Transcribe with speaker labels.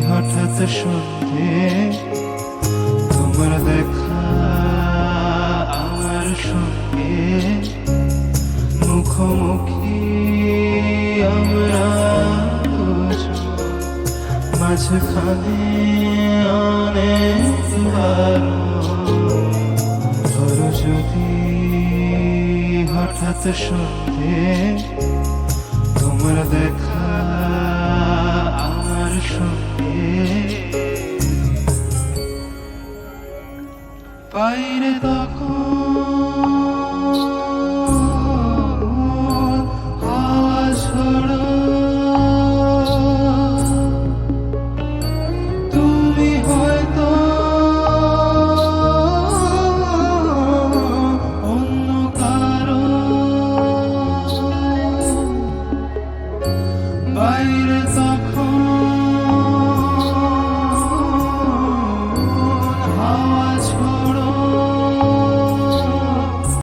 Speaker 1: হঠাৎ সন্ধে তোমার দেখা আমার সঙ্গে মুখোমুখি আমরা দুজন, মাঝখানে অনেক ধরো যদি হঠাৎ সন্ধে তোমার দেখা